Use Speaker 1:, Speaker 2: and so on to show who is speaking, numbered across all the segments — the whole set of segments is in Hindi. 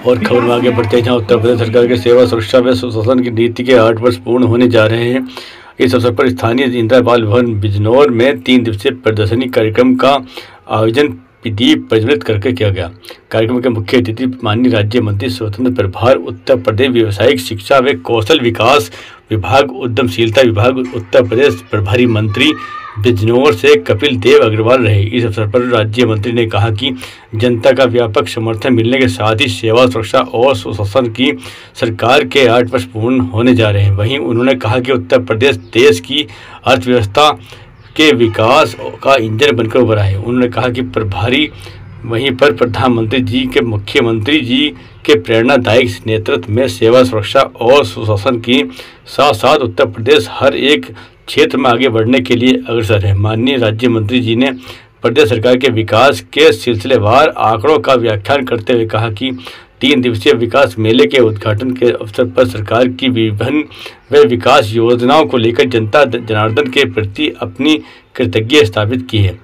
Speaker 1: और खबर में आगे बढ़ते हैं, जहाँ उत्तर प्रदेश सरकार के सेवा सुरक्षा व सुशासन की नीति के 8 वर्ष पूर्ण होने जा रहे हैं। इस अवसर पर स्थानीय इंदिरा बाल भवन बिजनौर में 3 दिवसीय प्रदर्शनी कार्यक्रम का आयोजन दीप प्रज्वलित करके किया गया। कार्यक्रम के मुख्य अतिथि माननीय राज्य मंत्री स्वतंत्र प्रभार उत्तर प्रदेश व्यावसायिक शिक्षा व कौशल विकास विभाग उद्यमशीलता विभाग उत्तर प्रदेश प्रभारी मंत्री बिजनौर से कपिल देव अग्रवाल रहे। इस अवसर पर राज्य मंत्री ने कहा कि जनता का व्यापक समर्थन मिलने के साथ ही सेवा सुरक्षा और सुशासन की सरकार के 8 वर्ष पूर्ण होने जा रहे हैं। वहीं उन्होंने कहा कि उत्तर प्रदेश देश की अर्थव्यवस्था के विकास का इंजन बनकर उभरा है। उन्होंने कहा कि प्रभारी वहीं पर प्रधानमंत्री जी के मुख्यमंत्री जी के प्रेरणादायक नेतृत्व में सेवा सुरक्षा और सुशासन की साथ साथ उत्तर प्रदेश हर एक क्षेत्र में आगे बढ़ने के लिए अग्रसर है। माननीय राज्य मंत्री जी ने प्रदेश सरकार के विकास के सिलसिलेवार आंकड़ों का व्याख्यान करते हुए कहा कि 3 दिवसीय विकास मेले के उद्घाटन के अवसर पर सरकार की विभिन्न व विकास योजनाओं को लेकर जनता जनार्दन के प्रति अपनी कृतज्ञता स्थापित की है।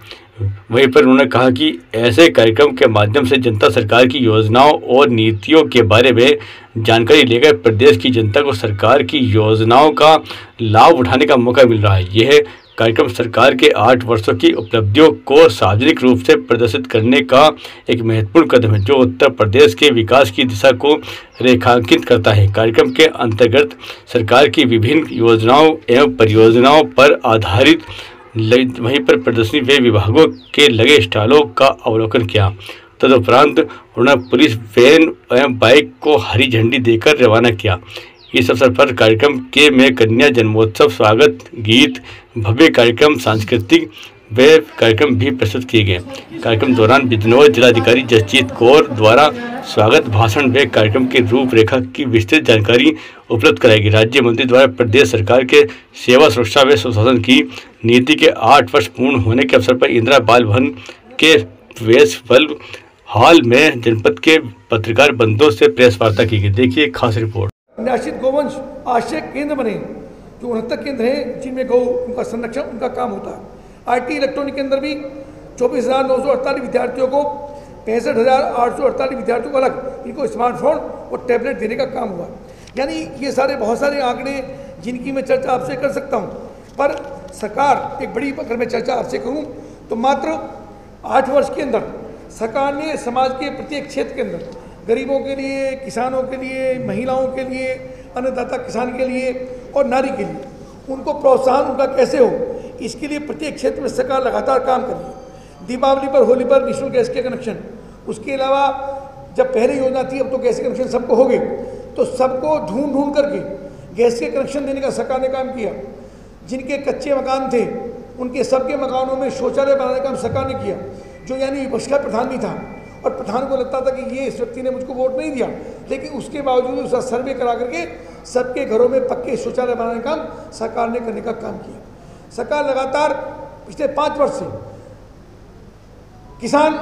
Speaker 1: वहीं पर उन्होंने कहा कि ऐसे कार्यक्रम के माध्यम से जनता सरकार की योजनाओं और नीतियों के बारे में जानकारी लेकर प्रदेश की जनता को सरकार की योजनाओं का लाभ उठाने का मौका मिल रहा है। यह कार्यक्रम सरकार के 8 वर्षों की उपलब्धियों को सार्वजनिक रूप से प्रदर्शित करने का एक महत्वपूर्ण कदम है, जो उत्तर प्रदेश के विकास की दिशा को रेखांकित करता है। कार्यक्रम के अंतर्गत सरकार की विभिन्न योजनाओं एवं परियोजनाओं पर आधारित वहीं पर प्रदर्शनी व विभागों के लगे स्टॉलों का अवलोकन किया। तदुपरांत उन्होंने पुलिस वैन एवं बाइक को हरी झंडी देकर रवाना किया। इस अवसर पर कार्यक्रम के में कन्या जन्मोत्सव स्वागत गीत भव्य कार्यक्रम सांस्कृतिक व कार्यक्रम भी प्रस्तुत किए गए। कार्यक्रम दौरान बिजनौर जिलाधिकारी जसजीत कौर द्वारा स्वागत भाषण व कार्यक्रम की रूपरेखा की विस्तृत जानकारी उपलब्ध कराएगी। राज्य मंत्री द्वारा प्रदेश सरकार के सेवा सुरक्षा व सुशासन की नीति के 8 वर्ष पूर्ण होने के अवसर पर इंदिरा बाल भवन के वेस्टफल हॉल में जनपद के पत्रकार बंधुओं से प्रेस वार्ता की गई। देखिए खास रिपोर्ट।
Speaker 2: निराश्रित गौवंश आश्रय केंद्र बने, जो 69 केंद्र हैं जिनमें गौ उनका संरक्षण उनका काम होता है। IT इलेक्ट्रॉनिक के अंदर भी 24,948 विद्यार्थियों को 65,848 विद्यार्थियों को अलग इनको स्मार्टफोन और टैबलेट देने का काम हुआ। यानी ये सारे बहुत सारे आंकड़े जिनकी मैं चर्चा आपसे कर सकता हूँ, पर सरकार एक बड़ी अगर मैं चर्चा आपसे करूँ तो मात्र 8 वर्ष के अंदर सरकार ने समाज के प्रत्येक क्षेत्र के अंदर गरीबों के लिए, किसानों के लिए, महिलाओं के लिए, अन्नदाता किसान के लिए और नारी के लिए उनको प्रोत्साहन उनका कैसे हो, इसके लिए प्रत्येक क्षेत्र में सरकार लगातार काम कर रही है। दीपावली पर, होली पर निःशुल्क गैस के कनेक्शन, उसके अलावा जब पहले योजना थी अब तो गैस के कनेक्शन सबको हो गए, तो सबको ढूंढ करके गैस के कनेक्शन देने का सरकार ने काम किया। जिनके कच्चे मकान थे उनके सबके मकानों में शौचालय बनाने का काम सरकार ने किया, जो यानी विपक्ष का प्रधान भी था और प्रधान को लगता था कि ये इस व्यक्ति ने मुझको वोट नहीं दिया, लेकिन उसके बावजूद उसका सर्वे करा करके सबके घरों में पक्के शौचालय बनाने का काम सरकार ने करने का काम किया। सरकार लगातार पिछले 5 वर्ष से किसान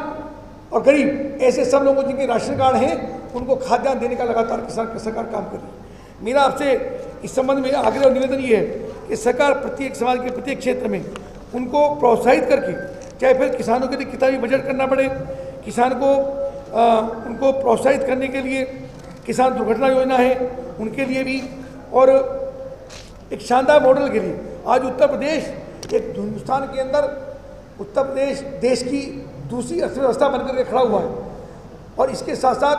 Speaker 2: और गरीब ऐसे सब लोगों जिनके राशन कार्ड हैं उनको खाद्यान्न देने का लगातार किसान सरकार काम कर रही है। मेरा आपसे इस संबंध में आग्रह और निवेदन ये है कि सरकार प्रत्येक समाज के प्रत्येक क्षेत्र में उनको प्रोत्साहित करके, चाहे फिर किसानों के लिए कितना भी बजट करना पड़े, किसान को उनको प्रोत्साहित करने के लिए किसान दुर्घटना योजना है उनके लिए भी, और एक शानदार मॉडल के लिए आज उत्तर प्रदेश एक हिंदुस्तान के अंदर उत्तर प्रदेश देश की दूसरी अर्थव्यवस्था बनकर के खड़ा हुआ है और इसके साथ साथ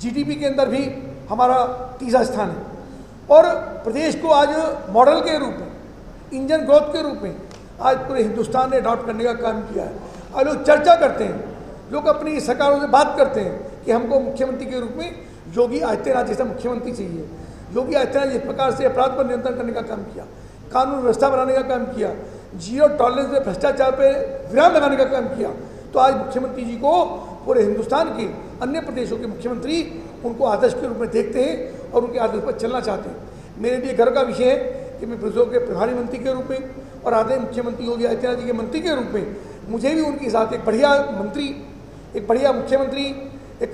Speaker 2: GDP के अंदर भी हमारा तीसरा स्थान है। और प्रदेश को आज मॉडल के रूप में, इंजन ग्रोथ के रूप में आज पूरे हिंदुस्तान ने अडॉप्ट करने का काम किया है। और लोग चर्चा करते हैं, लोग अपनी सरकारों से बात करते हैं कि हमको मुख्यमंत्री के रूप में योगी आदित्यनाथ जैसा मुख्यमंत्री चाहिए। योगी आदित्यनाथ जिस प्रकार से अपराध पर नियंत्रण करने का काम किया, कानून व्यवस्था बनाने का काम किया, जीरो टॉलरेंस में भ्रष्टाचार पर विराम लगाने का काम किया, तो आज मुख्यमंत्री जी को पूरे हिंदुस्तान के अन्य प्रदेशों के मुख्यमंत्री उनको आदर्श के रूप में देखते हैं और उनके आदर्श पर चलना चाहते हैं। मेरे लिए गर्व का विषय है कि मैं प्रदेशों के प्रभारी मंत्री के रूप में और आदरणीय मुख्यमंत्री योगी आदित्यनाथ जी के मंत्री के रूप में मुझे भी उनके साथ एक बढ़िया मंत्री, एक बढ़िया मुख्यमंत्री, एक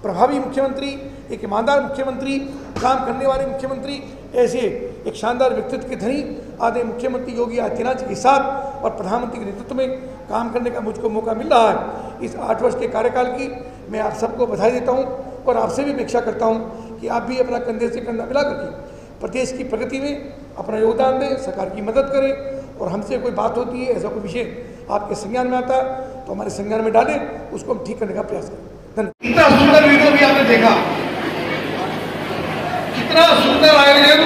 Speaker 2: प्रभावी मुख्यमंत्री, एक ईमानदार मुख्यमंत्री, काम करने वाले मुख्यमंत्री, ऐसे एक शानदार व्यक्तित्व के धनी आदरणीय मुख्यमंत्री योगी आदित्यनाथ जी के साथ और प्रधानमंत्री के नेतृत्व में काम करने का मुझको मौका मिल रहा है। इस 8 वर्ष के कार्यकाल की मैं आप सबको बधाई देता हूँ। और आपसे भी अपेक्षा करता हूँ कि आप भी अपना कंधे से कंधा मिला करके प्रदेश की प्रगति में अपना योगदान दें, सरकार की मदद करें। और हमसे कोई बात होती है, ऐसा कोई विषय आपके संज्ञान में आता है तो हमारे संज्ञान में डालें, उसको हम ठीक करने का प्रयास करें। धन्यवाद। इतना सुंदर वीडियो भी आपने देखा, कितना सुंदर आयोजन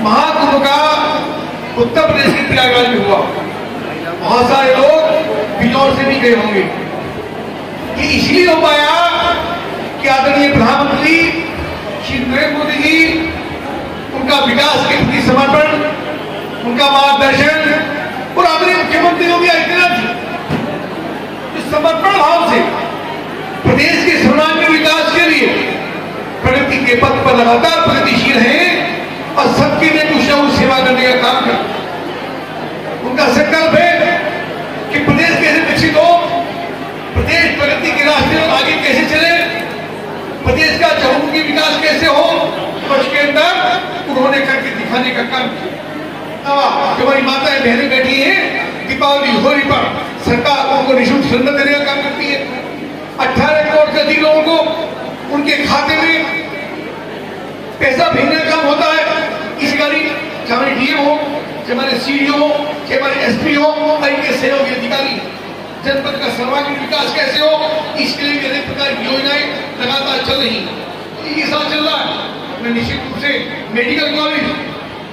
Speaker 2: महाकुंभ का उत्तर प्रदेश के प्रयागराज में हुआ। बहुत सारे लोग बिजनौर से भी गए होंगे। ये इसलिए हो पाया कि आदरणीय प्रधानमंत्री श्री नरेंद्र मोदी जी, उनका विकास के प्रति समर्पण, उनका मार्गदर्शन और आदरणीय मुख्यमंत्री योगी आदित्यनाथ इस समर्पण भाव से प्रदेश के सर्वांगीण विकास के लिए प्रगति के पथ पर लगातार प्रगतिशील हैं और सबके लिए कुछ न कुछ सेवा करने का काम करते। उनका संकल्प है कि प्रदेश कैसे विकसित हो, प्रदेश प्रगति के रास्ते में आगे कैसे चले, प्रदेश का चहुमुखी विकास कैसे हो, वर्ष के अंदर उन्होंने करके दिखाने का काम किया। जो हमारी माताएं बहनें बैठी हैं, दीपावली होली पर सरकार उनको निःशुल्क सिलेंडर देने का काम करती है। 18 करोड़ से अधिक लोगों को उनके खाते में पैसा भेजने का काम होता है। इस गाड़ी चाहे हमारे डीएम हो, चाहे हमारे सीडीओ हो, चाहे हमारे एसपी हो और इनके सहयोगी अधिकारी, जनपद का सर्वांगीण विकास कैसे हो, इसके लिए अनेक प्रकार की योजनाएं लगातार चल रही है। ये साल चल रहा है। निश्चित रूप से मेडिकल कॉलेज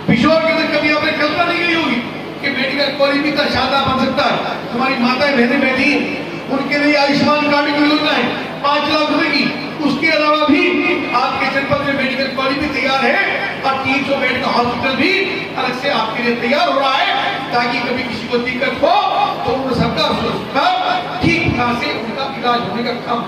Speaker 2: बिजनौर के अंदर कभी आपने कल्पना नहीं की होगी कि मेडिकल कॉलेज भी इतना शानदार बन सकता है। हमारी माताएं बहनें बैठी, उनके लिए आयुष्मान कार्ड की योजना है 5 लाख रुपए की। उसके अलावा भी आपके जनपद में मेडिकल कॉलेज भी तैयार है और 300 बेड का हॉस्पिटल भी अलग से आपके लिए तैयार हो रहा है, ताकि कभी किसी को दिक्कत हो तो सरकार ठीक से उनका इलाज होने का काम